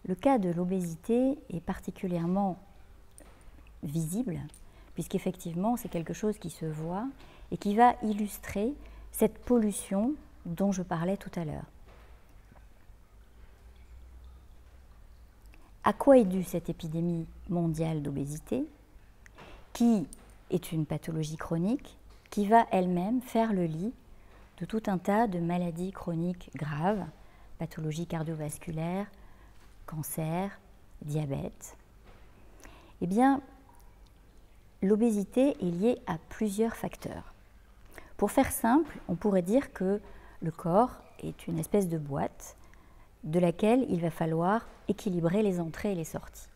Le cas de l'obésité est particulièrement visible, puisqu'effectivement, c'est quelque chose qui se voit et qui va illustrer cette pollution dont je parlais tout à l'heure. À quoi est due cette épidémie mondiale d'obésité, qui est une pathologie chronique, qui va elle-même faire le lit de tout un tas de maladies chroniques graves, pathologies cardiovasculaires, cancer, diabète? Eh bien, l'obésité est liée à plusieurs facteurs. Pour faire simple, on pourrait dire que le corps est une espèce de boîte de laquelle il va falloir équilibrer les entrées et les sorties.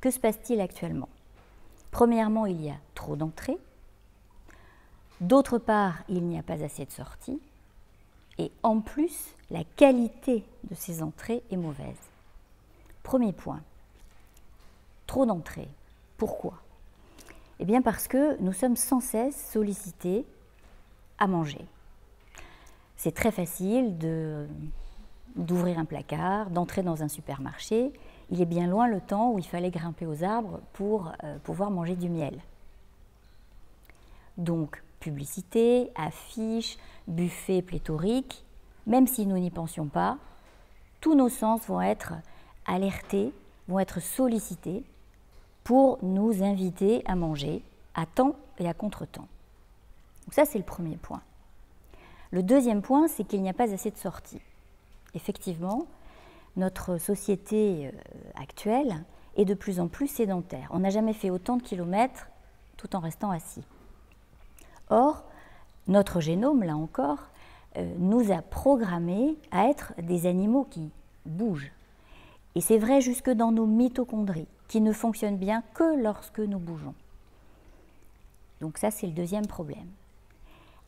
Que se passe-t-il actuellement? Premièrement, il y a trop d'entrées. D'autre part, il n'y a pas assez de sorties. Et en plus, la qualité de ces entrées est mauvaise. Premier point, trop d'entrées. Pourquoi? Eh bien parce que nous sommes sans cesse sollicités à manger. C'est très facile d'ouvrir un placard, d'entrer dans un supermarché. Il est bien loin le temps où il fallait grimper aux arbres pour pouvoir manger du miel. Donc, publicité, affiches, buffets pléthoriques, même si nous n'y pensions pas, tous nos sens vont être alertés, vont être sollicités pour nous inviter à manger à temps et à contre-temps. Donc ça, c'est le premier point. Le deuxième point, c'est qu'il n'y a pas assez de sorties. Effectivement, notre société actuelle est de plus en plus sédentaire. On n'a jamais fait autant de kilomètres tout en restant assis. Or, notre génome, là encore, nous a programmés à être des animaux qui bougent. Et c'est vrai jusque dans nos mitochondries, qui ne fonctionnent bien que lorsque nous bougeons. Donc ça, c'est le deuxième problème.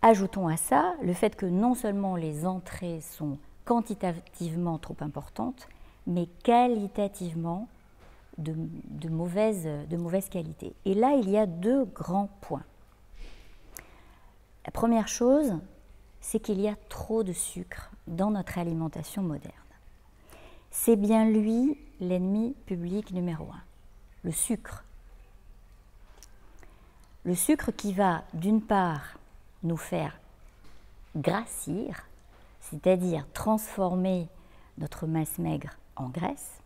Ajoutons à ça le fait que non seulement les entrées sont quantitativement trop importantes, mais qualitativement de mauvaise qualité. Et là, il y a deux grands points. La première chose, c'est qu'il y a trop de sucre dans notre alimentation moderne. C'est bien lui l'ennemi public numéro un, le sucre. Le sucre qui va, d'une part, nous faire grassir, c'est-à-dire transformer notre masse maigre en graisse,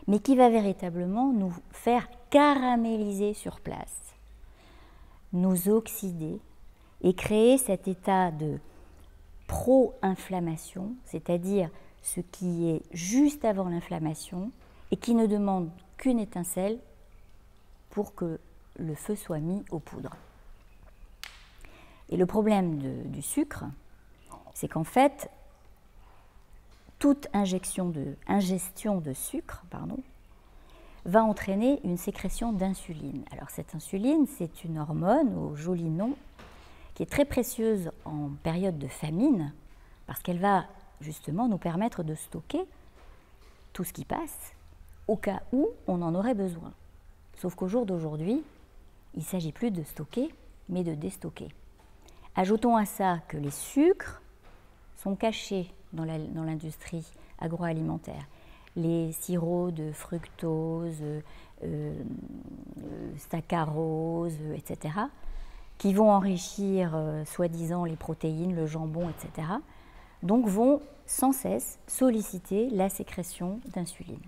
mais qui va véritablement nous faire caraméliser sur place, nous oxyder et créer cet état de pro-inflammation, c'est-à-dire ce qui est juste avant l'inflammation et qui ne demande qu'une étincelle pour que le feu soit mis aux poudres. Et le problème du sucre, c'est qu'en fait, toute ingestion de sucre va entraîner une sécrétion d'insuline. Alors cette insuline, c'est une hormone au joli nom qui est très précieuse en période de famine parce qu'elle va justement nous permettre de stocker tout ce qui passe au cas où on en aurait besoin. Sauf qu'au jour d'aujourd'hui, il ne s'agit plus de stocker, mais de déstocker. Ajoutons à ça que les sucres sont cachés dans l'industrie agroalimentaire. Les sirops de fructose, saccharose, etc., qui vont enrichir soi-disant les protéines, le jambon, etc., donc vont sans cesse solliciter la sécrétion d'insuline.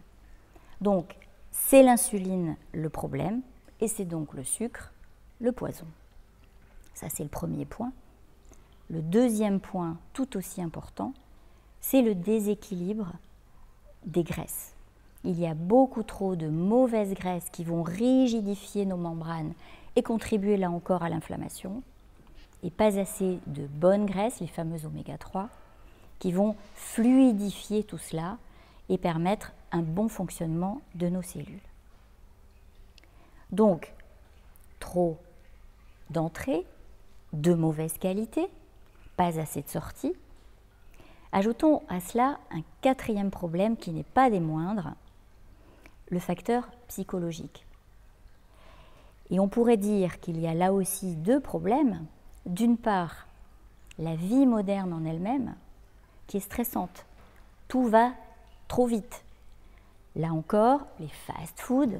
Donc, c'est l'insuline le problème, et c'est donc le sucre le poison. Ça, c'est le premier point. Le deuxième point, tout aussi important, c'est le déséquilibre des graisses. Il y a beaucoup trop de mauvaises graisses qui vont rigidifier nos membranes et contribuer là encore à l'inflammation, et pas assez de bonnes graisses, les fameuses oméga 3, qui vont fluidifier tout cela et permettre un bon fonctionnement de nos cellules. Donc, trop d'entrées, de mauvaise qualité, pas assez de sorties. Ajoutons à cela un quatrième problème qui n'est pas des moindres, le facteur psychologique. Et on pourrait dire qu'il y a là aussi deux problèmes. D'une part, la vie moderne en elle-même, qui est stressante. Tout va trop vite. Là encore, les fast-foods,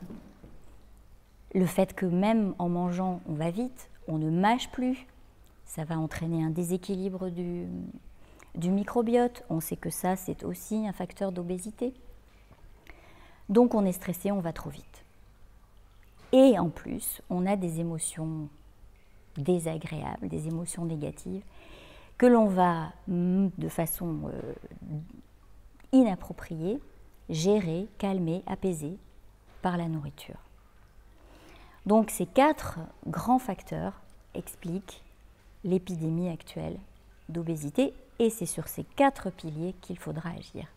le fait que même en mangeant, on va vite, on ne mâche plus, ça va entraîner un déséquilibre du microbiote. On sait que ça, c'est aussi un facteur d'obésité. Donc on est stressé, on va trop vite. Et en plus, on a des émotions désagréables, des émotions négatives, que l'on va, de façon inappropriée, gérer, calmer, apaiser par la nourriture. Donc ces 4 grands facteurs expliquent l'épidémie actuelle d'obésité et c'est sur ces 4 piliers qu'il faudra agir.